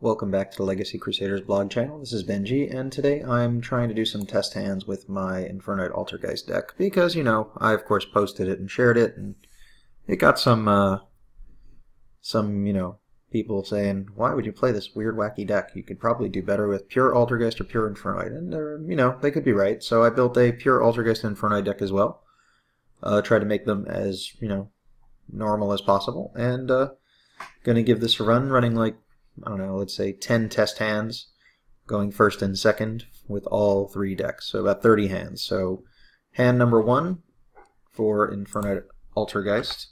Welcome back to the Legacy Crusaders blog channel. This is Benji, and today I'm trying to do some test hands with my Infernoid Altergeist deck because, you know, I of course posted it and shared it, and it got some people saying, why would you play this weird wacky deck? You could probably do better with pure Altergeist or pure Infernoid, and they could be right. So I built a pure Altergeist and Infernoid deck as well. Try to make them as, normal as possible, and gonna give this a run, running like, I don't know, let's say 10 test hands, going first and second with all three decks, so about 30 hands. So hand number 1 for Infernoid Altergeist,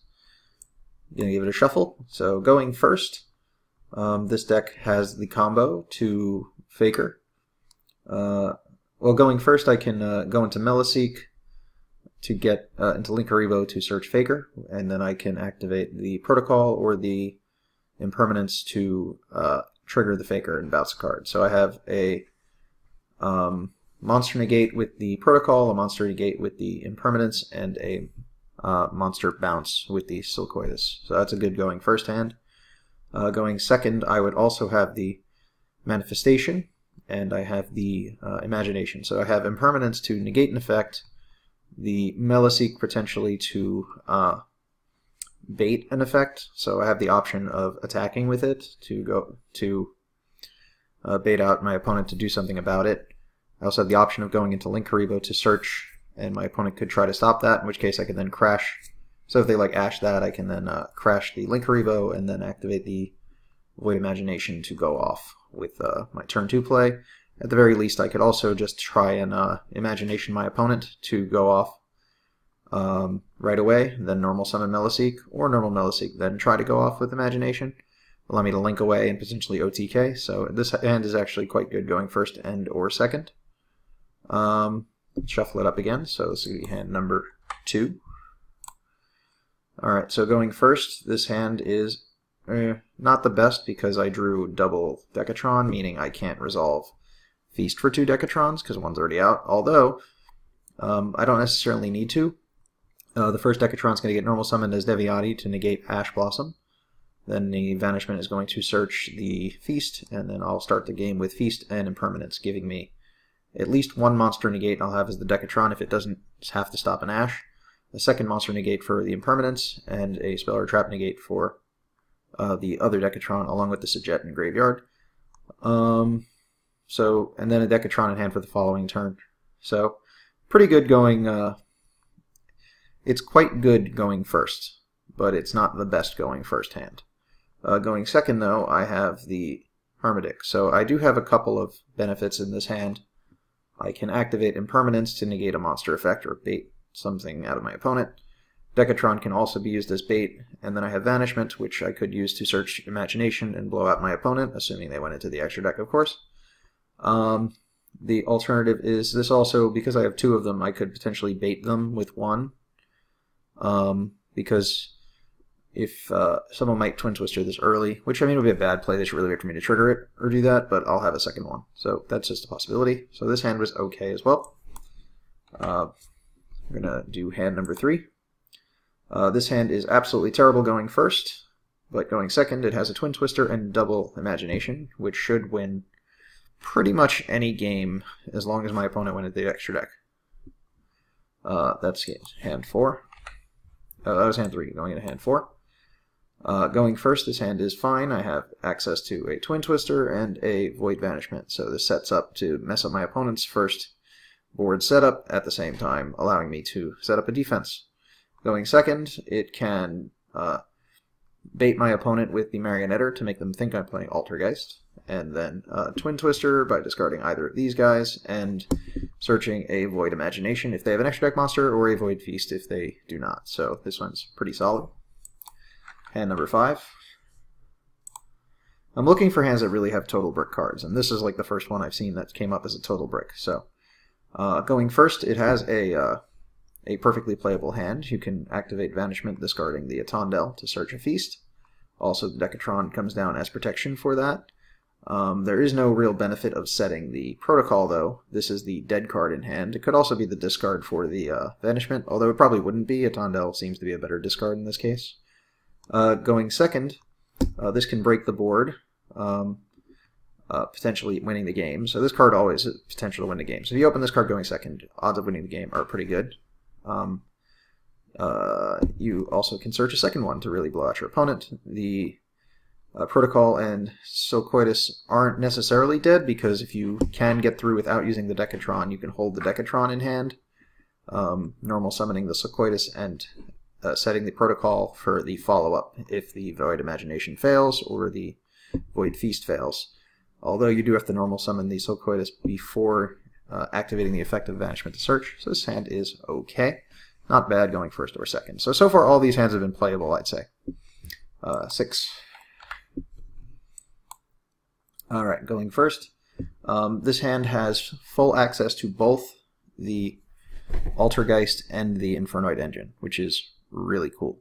gonna give it a shuffle. So going first, this deck has the combo to Faker. Well, going first I can go into Meliseek to get into Linkaribo to search Faker, and then I can activate the Protocol or the Impermanence to trigger the Faker and bounce a card. So I have a monster negate with the Protocol, a monster negate with the Impermanence, and a monster bounce with the Silcoitus. So that's a good going first hand. Going second, I would also have the Manifestation, and I have the Imagination. So I have Impermanence to negate an effect, the Meliseek potentially to bait an effect, so I have the option of attacking with it to bait out my opponent to do something about it. I also have the option of going into Linkaribo to search, and my opponent could try to stop that, in which case I can then crash. So if they ash that, I can then crash the Linkaribo and then activate the Void Imagination to go off with my turn 2 play. At the very least, I could also just try and Imagination my opponent to go off right away, then normal summon Meliseek, or normal Meliseek, then try to go off with Imagination. Allow me to link away and potentially OTK, so this hand is actually quite good going first and or second. Shuffle it up again, so this is going to be hand number 2. Alright, so going first, this hand is not the best because I drew double Decatron, meaning I can't resolve Feast for 2 Decatrons because one's already out, although I don't necessarily need to. The first Decatron is going to get normal summoned as Deviati to negate Ash Blossom. Then the Vanishment is going to search the Feast, and then I'll start the game with Feast and Impermanence, giving me at least one monster negate I'll have as the Decatron if it doesn't have to stop an Ash, a second monster negate for the Impermanence, and a Spell or Trap negate for the other Decatron, along with the Sajet and Graveyard. And then a Decatron in hand for the following turn. So, pretty good going... It's quite good going first, but it's not the best going first hand. Going second, though, I have the Hermetic. So I do have a couple of benefits in this hand. I can activate Impermanence to negate a monster effect or bait something out of my opponent. Decatron can also be used as bait, and then I have Vanishment, which I could use to search Imagination and blow out my opponent, assuming they went into the extra deck, of course. The alternative is this also, because I have 2 of them, I could potentially bait them with 1. Because if someone might Twin Twister this early, which I mean would be a bad play, they should really wait for me to trigger it or do that, but I'll have a second one. So that's just a possibility. So this hand was okay as well. I'm going to do hand number 3. This hand is absolutely terrible going first, but going second it has a Twin Twister and double Imagination, which should win pretty much any game as long as my opponent went into the extra deck. That's hand 4. That was hand 3, going into hand 4. Going first, this hand is fine. I have access to a Twin Twister and a Void Banishment, so this sets up to mess up my opponent's first board setup at the same time, allowing me to set up a defense. Going second, it can bait my opponent with the Marionetter to make them think I'm playing Altergeist, and then Twin Twister by discarding either of these guys, and searching a Void Imagination if they have an extra deck monster, or a Void Feast if they do not. So this one's pretty solid. Hand number 5. I'm looking for hands that really have total brick cards, and this is like the first one I've seen that came up as a total brick. So going first, it has a perfectly playable hand. You can activate Vanishment discarding the Atondel to search a Feast. Also, the Decatron comes down as protection for that. There is no real benefit of setting the Protocol, though. This is the dead card in hand. It could also be the discard for the Vanishment, although it probably wouldn't be. Atondel seems to be a better discard in this case. Going second, this can break the board. potentially winning the game. So this card always has potential to win the game. So if you open this card going second, odds of winning the game are pretty good. You also can search a second one to really blow out your opponent. The Protocol and Sulcoitus aren't necessarily dead, because if you can get through without using the Decatron, you can hold the Decatron in hand, normal summoning the Sulcoitus and setting the Protocol for the follow-up if the Void Imagination fails or the Void Feast fails. Although you do have to normal summon the Sulcoitus before activating the effect of Banishment to search, so this hand is okay. Not bad going first or second. So far all these hands have been playable, I'd say. 6. Alright, going first. This hand has full access to both the Altergeist and the Infernoid engine, which is really cool.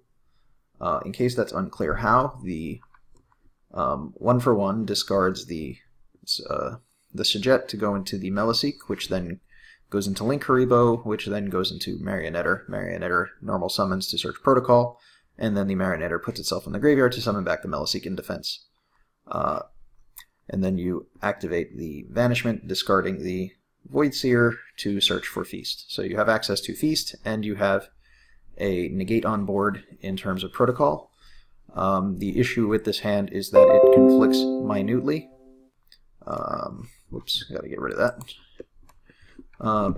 In case that's unclear how, the 1-for-1 discards the Sajet to go into the Meliseek, which then goes into Link Haribo, which then goes into Marionetter. Marionetter normal summons to search Protocol, and then the Marionetter puts itself in the graveyard to summon back the Meliseek in defense. And then you activate the Vanishment, discarding the Voidseer to search for Feast. So you have access to Feast, and you have a negate on board in terms of Protocol. The issue with this hand is that it conflicts minutely. Whoops, gotta get rid of that.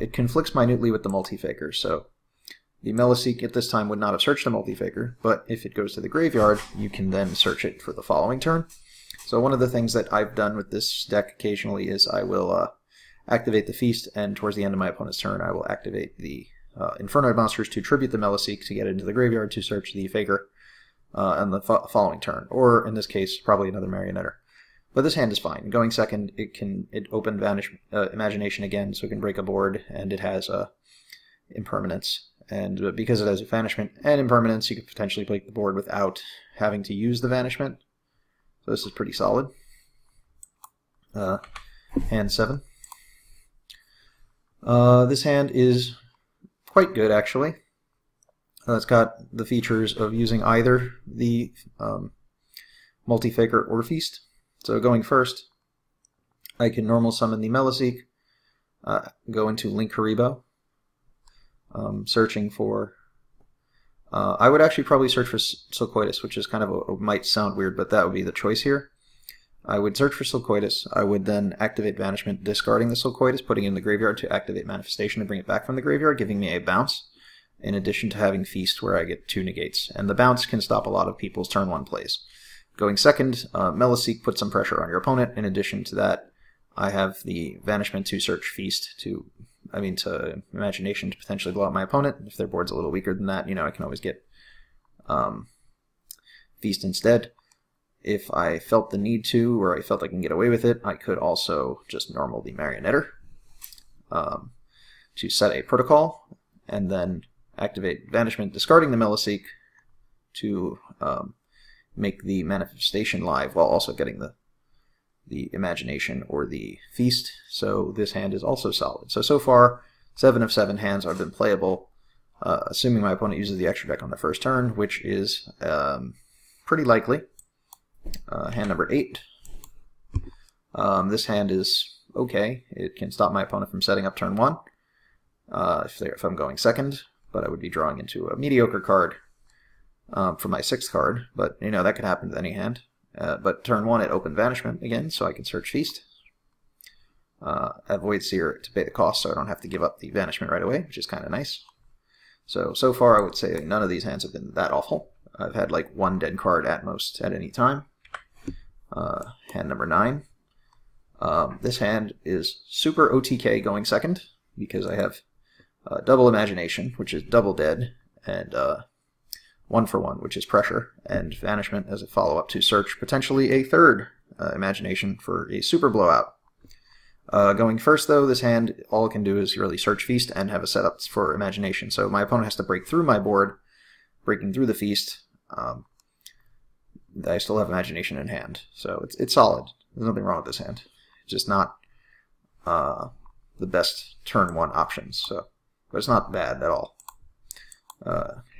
It conflicts minutely with the Multi-Faker, so the Meliseek at this time would not have searched the Multi-Faker, but if it goes to the graveyard, you can then search it for the following turn. So one of the things that I've done with this deck occasionally is I will activate the Feast, and towards the end of my opponent's turn I will activate the Infernoid monsters to tribute the Meliseek to get into the graveyard to search the Faker on the following turn, or in this case probably another Marionetter. But this hand is fine. Going second, it opened Imagination again, so it can break a board, and it has Impermanence. And because it has a Vanishment and Impermanence, you could potentially break the board without having to use the Vanishment. So this is pretty solid. Hand 7. This hand is quite good, actually. It's got the features of using either the Multi-Faker or Feast. So going first, I can normal summon the Meliseek, go into Link Haribo, searching for... I would actually probably search for Sulcoitus, which is kind of might sound weird, but that would be the choice here. I would search for Sulcoitus. I would then activate Banishment, discarding the Sulcoitus, putting it in the graveyard to activate Manifestation to bring it back from the graveyard, giving me a bounce, in addition to having Feast, where I get 2 negates. And the bounce can stop a lot of people's turn 1 plays. Going second, Meliseek puts some pressure on your opponent. In addition to that, I have the Vanishment to search Feast to Imagination to potentially blow out my opponent. If their board's a little weaker than that, I can always get Feast instead. If I felt the need to, or I felt I can get away with it, I could also just normal the Marionetter to set a Protocol, and then activate Vanishment, discarding the Meliseek to make the Manifestation live while also getting the Imagination or the Feast. So this hand is also solid. So far, 7 of 7 hands have been playable, assuming my opponent uses the extra deck on the first turn, which is pretty likely. Hand number 8. This hand is okay. It can stop my opponent from setting up turn 1 if I'm going second, but I would be drawing into a mediocre card for my 6th card, but that could happen to any hand. But turn 1 it opened Vanishment again, so I can search Feast. At Voidseer to pay the cost, so I don't have to give up the Vanishment right away, which is kind of nice. So far I would say none of these hands have been that awful. I've had like 1 dead card at most at any time. Hand number 9. This hand is super OTK going second, because I have double Imagination, which is double dead, and 1-for-1, which is pressure, and Vanishment as a follow-up to search potentially a 3rd Imagination for a super blowout. Going first, though, this hand, all it can do is really search Feast and have a setup for Imagination. So my opponent has to break through my board, breaking through the Feast. I still have Imagination in hand, so it's solid. There's nothing wrong with this hand. It's just not the best turn 1 options, but it's not bad at all.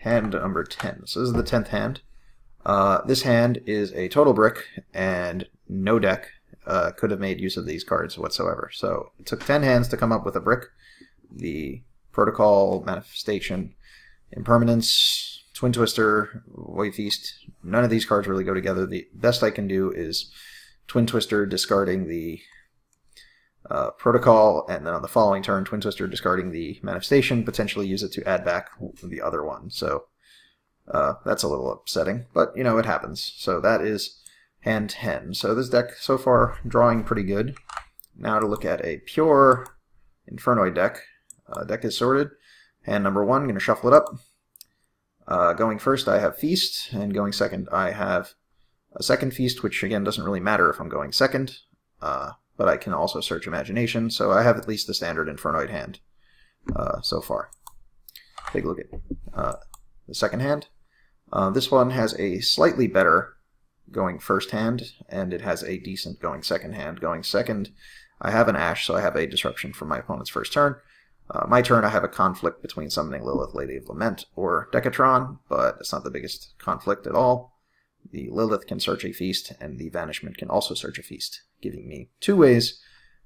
Hand number 10. So this is the 10th hand. This hand is a total brick and no deck. could have made use of these cards whatsoever. So it took 10 hands to come up with a brick. The Protocol, Manifestation, Impermanence, Twin Twister, White Feast. None of these cards really go together. The best I can do is Twin Twister discarding the Protocol, and then on the following turn, Twin Twister discarding the Manifestation, potentially use it to add back the other one. So that's a little upsetting, but you know, it happens. So that is hand 10. So this deck so far drawing pretty good. Now to look at a pure Infernoid deck. Deck is sorted. Hand number 1, I'm going to shuffle it up. Going first I have Feast, and going second I have a second Feast, which again doesn't really matter if I'm going second, but I can also search Imagination, so I have at least the standard Infernoid hand so far. Take a look at the second hand. This one has a slightly better going first hand, and it has a decent going second hand. Going second, I have an Ash, so I have a disruption from my opponent's first turn. My turn, I have a conflict between summoning Lilith, Lady of Lament, or Decatron, but it's not the biggest conflict at all. The Lilith can search a feast, and the Vanishment can also search a feast, giving me 2 ways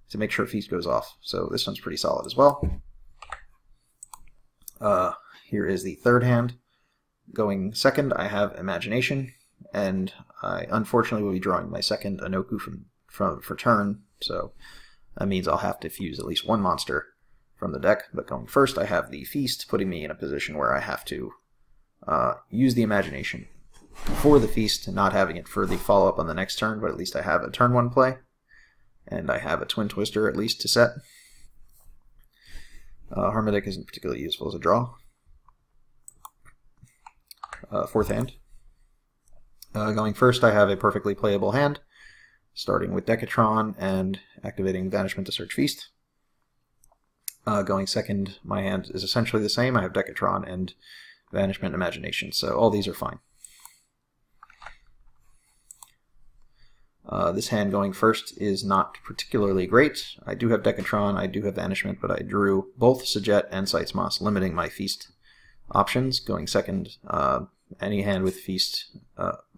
to make sure feast goes off. So this one's pretty solid as well. Here is the third hand. Going second, I have Imagination, and I unfortunately will be drawing my second Anoku for turn, so that means I'll have to fuse at least 1 monster from the deck. But going first, I have the Feast, putting me in a position where I have to use the Imagination for the Feast, not having it for the follow-up on the next turn, but at least I have a turn 1 play, and I have a Twin Twister at least to set. Harmonic isn't particularly useful as a draw. Fourth hand. Going first, I have a perfectly playable hand, starting with Decatron and activating Vanishment to search Feast. Going second, my hand is essentially the same. I have Decatron and Vanishment and Imagination, so all these are fine. This hand going first is not particularly great. I do have Decatron, I do have Vanishment, but I drew both Sajet and Sights Moss, limiting my Feast options. Going second, any hand with Feast,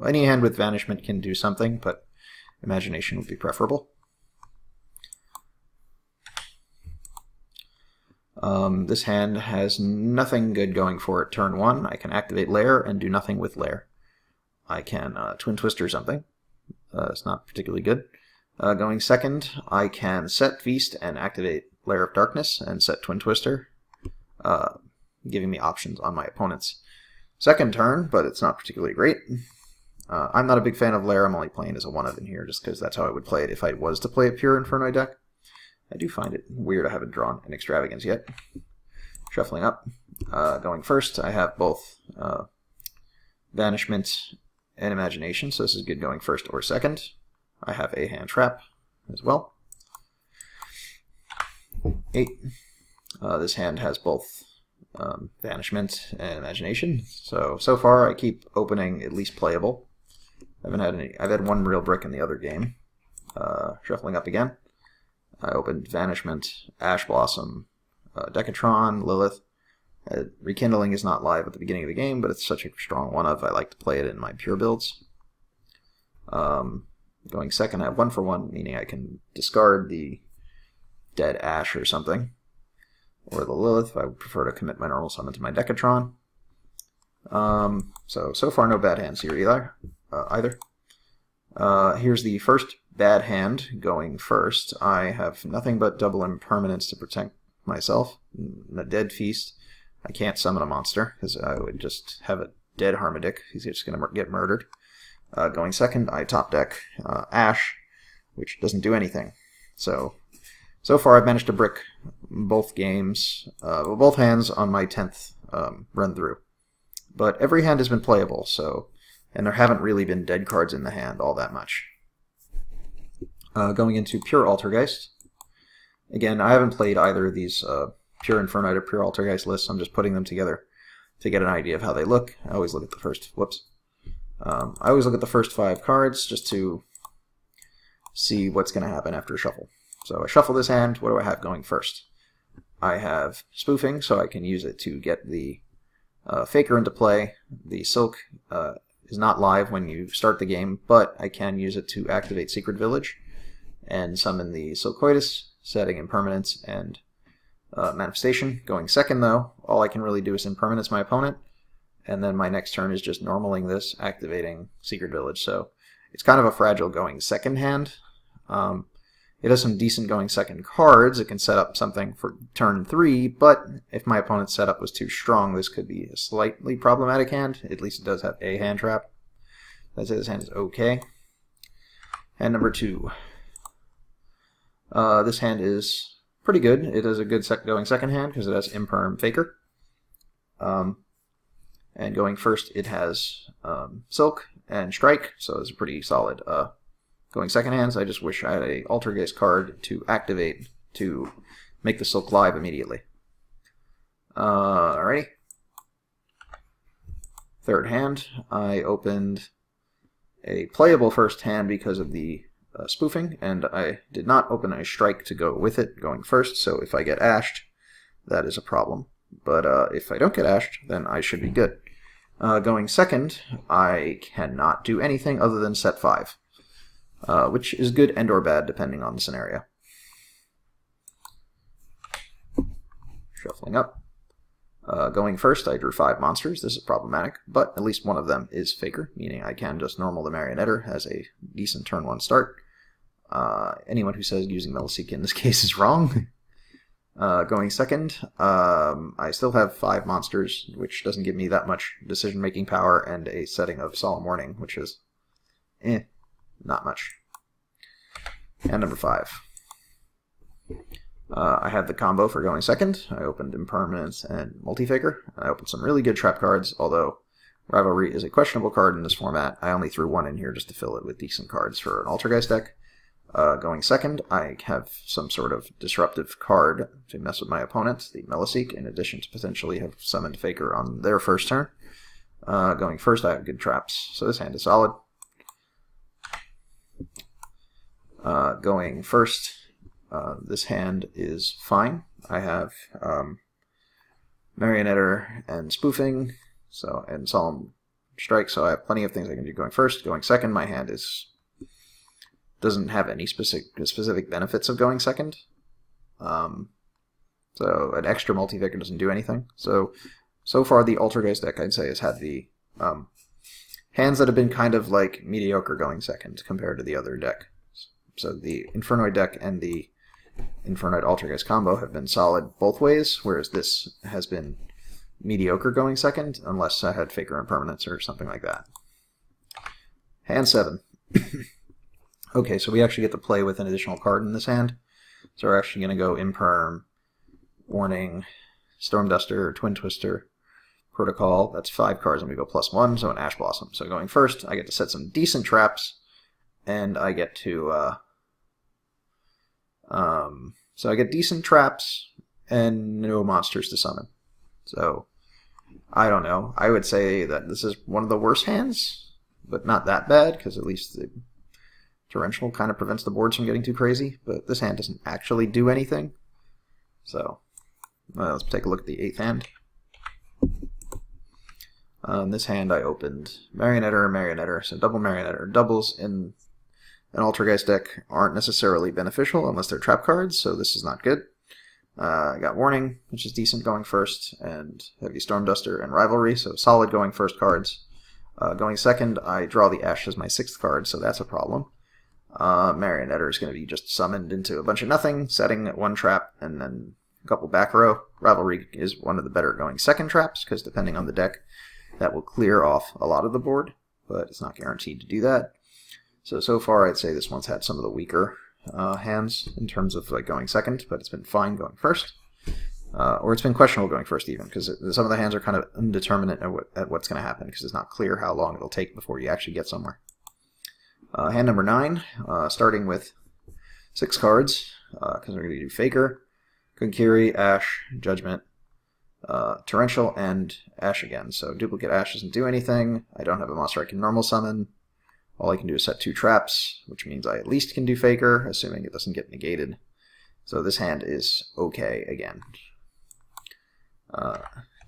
any hand with Vanishment can do something, but Imagination would be preferable. This hand has nothing good going for it turn 1. I can activate Lair and do nothing with Lair. I can Twin Twister something. It's not particularly good. Going second, I can set Feast and activate Lair of Darkness and set Twin Twister, giving me options on my opponent's second turn, but it's not particularly great. I'm not a big fan of Lair. I'm only playing as a 1-of in here just because that's how I would play it if I was to play a pure Infernoid deck. I do find it weird I haven't drawn an Extravagance yet. Shuffling up. Going first, I have both Banishment and Imagination, so this is good going first or second. I have a hand trap as well. 8. This hand has both Banishment and Imagination, so far I keep opening at least playable. I've had one real brick in the other game. Shuffling up again. I opened Vanishment, Ash Blossom, Decatron, Lilith. Rekindling is not live at the beginning of the game, but it's such a strong 1-of. I like to play it in my pure builds. Going second, I have 1-for-1, meaning I can discard the dead Ash or something, or the Lilith if I would prefer to commit my normal summon to my Decatron. So far no bad hands here either. Here's the first bad hand going first. I have nothing but double impermanence to protect myself. A dead Feast. I can't summon a monster because I would just have a dead Harmadic. He's just going to get murdered. Going second, I top deck Ash, which doesn't do anything. So far I've managed to brick both games, both hands on my 10th run through. But every hand has been playable, and there haven't really been dead cards in the hand all that much. Going into pure Altergeist. Again, I haven't played either of these pure Infernoid or pure Altergeist lists. I'm just putting them together to get an idea of how they look. I always look at the first, I always look at the first 5 cards just to see what's going to happen after a shuffle. So I shuffle this hand. What do I have going first? I have Spoofing, so I can use it to get the Faker into play. The Silk is not live when you start the game, but I can use it to activate Secret Village and summon the Silcoitus, setting Impermanence and Manifestation. Going second, though, all I can really do is Impermanence my opponent, and then my next turn is just normaling this, activating Secret Village. So it's kind of a fragile going second hand. It has some decent going second cards. It can set up something for turn 3, but if my opponent's setup was too strong, this could be a slightly problematic hand. At least it does have a hand trap. I'd say this hand is okay. Hand number 2. This hand is pretty good. It is a good going second hand because it has Imperm Faker. And going first, it has Silk and Strike, so it's a pretty solid going second hands. I just wish I had a Altergeist card to activate to make the Silk live immediately. Alrighty. Third hand, I opened a playable first hand because of the spoofing, and I did not open a Strike to go with it going first, so if I get ashed, that is a problem. But if I don't get ashed, then I should be good. Going second, I cannot do anything other than set 5. Which is good and or bad depending on the scenario. Shuffling up. Going first, I drew 5 monsters. This is problematic, but at least one of them is Faker, meaning I can just normal the Marionetter as a decent turn 1 start. Anyone who says using Meliseek in this case is wrong. Going second, I still have 5 monsters, which doesn't give me that much decision-making power, and a setting of Solemn Warning, which is not much. And number 5. I had the combo for going second. I opened Impermanence and Multi-Faker. I opened some really good trap cards, although Rivalry is a questionable card in this format. I only threw 1 in here just to fill it with decent cards for an Altergeist deck. Going second, I have some sort of disruptive card to mess with my opponent, the Meliseek, in addition to potentially have summoned Faker on their first turn. Going first, I have good traps, so this hand is solid. Going first, this hand is fine. I have Marionetter and Spoofing, and Solemn Strike, so I have plenty of things I can do going first. Going second, my hand doesn't have any specific benefits of going second. So an extra Multi-Faker doesn't do anything. So far the Altergeist deck, I'd say, has had the hands that have been kind of like mediocre going second compared to the other deck. So the Infernoid deck and the Infernoid Altergeist combo have been solid both ways, whereas this has been mediocre going second, unless I had Faker Impermanence or something like that. Hand 7. Okay, so we actually get to play with an additional card in this hand. So we're actually going to go Imperm, Warning, Storm Duster, Twin Twister, Protocol. That's 5 cards, and we go +1, so an Ash Blossom. So going first, I get to set some decent traps, and I get to so I get decent traps and no monsters to summon. So I don't know. I would say that this is one of the worst hands, but not that bad, because at least the Torrential kind of prevents the boards from getting too crazy, but this hand doesn't actually do anything. So let's take a look at the 8th hand. This hand I opened Marionetter, so double Marionetter. Doubles in an Altergeist deck aren't necessarily beneficial unless they're trap cards, so this is not good. I got Warning, which is decent going first, and Heavy Storm Duster and Rivalry, so solid going first cards. Going second, I draw the Ash as my 6th card, so that's a problem. Marionetter is going to be just summoned into a bunch of nothing, setting 1 trap, and then a couple back row. Rivalry is one of the better going second traps, because depending on the deck, that will clear off a lot of the board, but it's not guaranteed to do that. So far I'd say this one's had some of the weaker hands in terms of like going second, but it's been fine going first. Or it's been questionable going first even, because some of the hands are kind of indeterminate at what's going to happen, because it's not clear how long it'll take before you actually get somewhere. Hand number 9, starting with 6 cards, because we're going to do Faker, Konkiri, Ash, Judgment, Torrential, and Ash again. So duplicate Ash doesn't do anything. I don't have a monster I can normal summon. All I can do is set 2 traps, which means I at least can do Faker, assuming it doesn't get negated. So this hand is okay again. 10.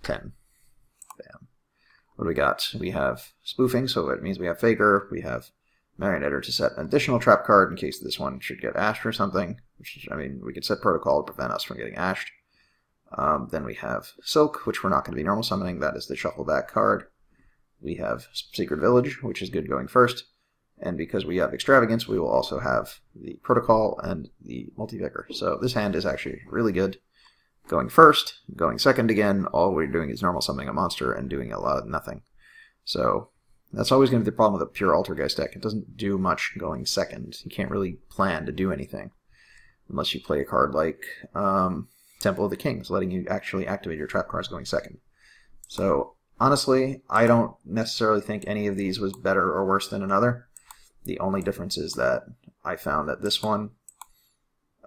Bam. What do we got? We have Spoofing, so it means we have Faker, we have Marionetter to set an additional trap card in case this one should get ashed or something. Which, I mean, we could set Protocol to prevent us from getting ashed. Then we have Silk, which we're not going to be normal summoning. That is the shuffle back card. We have Secret Village, which is good going first. And because we have Extravagance, we will also have the Protocol and the Multi-Vigor. So this hand is actually really good. Going first, going second again, all we're doing is normal summoning a monster and doing a lot of nothing. So that's always going to be the problem with a pure Altergeist deck. It doesn't do much going second. You can't really plan to do anything. Unless you play a card like Temple of the Kings, letting you actually activate your trap cards going second. So honestly, I don't necessarily think any of these was better or worse than another. The only difference is that I found that this one,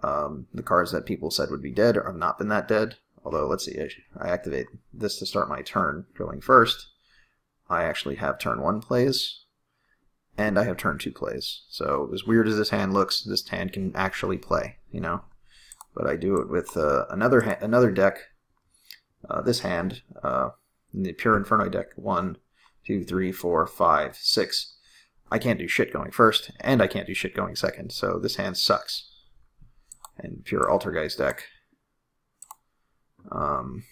the cards that people said would be dead have not been that dead. Although, let's see, I activate this to start my turn going first. I actually have turn 1 plays, and I have turn 2 plays. So as weird as this hand looks, this hand can actually play, you know. But I do it with another deck. This hand, in the pure Infernoid deck, 1, 2, 3, 4, 5, 6. I can't do shit going first, and I can't do shit going second. So this hand sucks. And pure Altergeist deck, going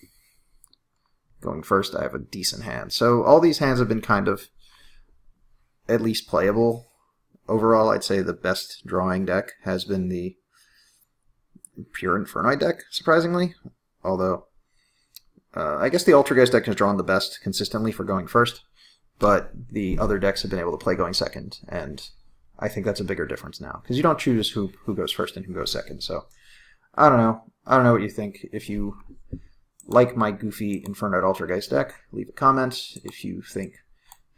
first, I have a decent hand. So all these hands have been kind of at least playable. Overall, I'd say the best drawing deck has been the pure Infernoid deck, surprisingly. Although, I guess the Altergeist deck has drawn the best consistently for going first, but the other decks have been able to play going second, and I think that's a bigger difference now, because you don't choose who goes first and who goes second. So, I don't know. I don't know what you think. If you like my goofy Infernoid Altergeist deck, leave a comment. If you think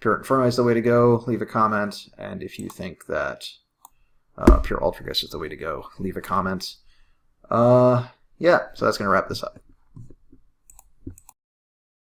pure Infernoid is the way to go, leave a comment. And if you think that pure Altergeist is the way to go, leave a comment. Yeah, so that's going to wrap this up.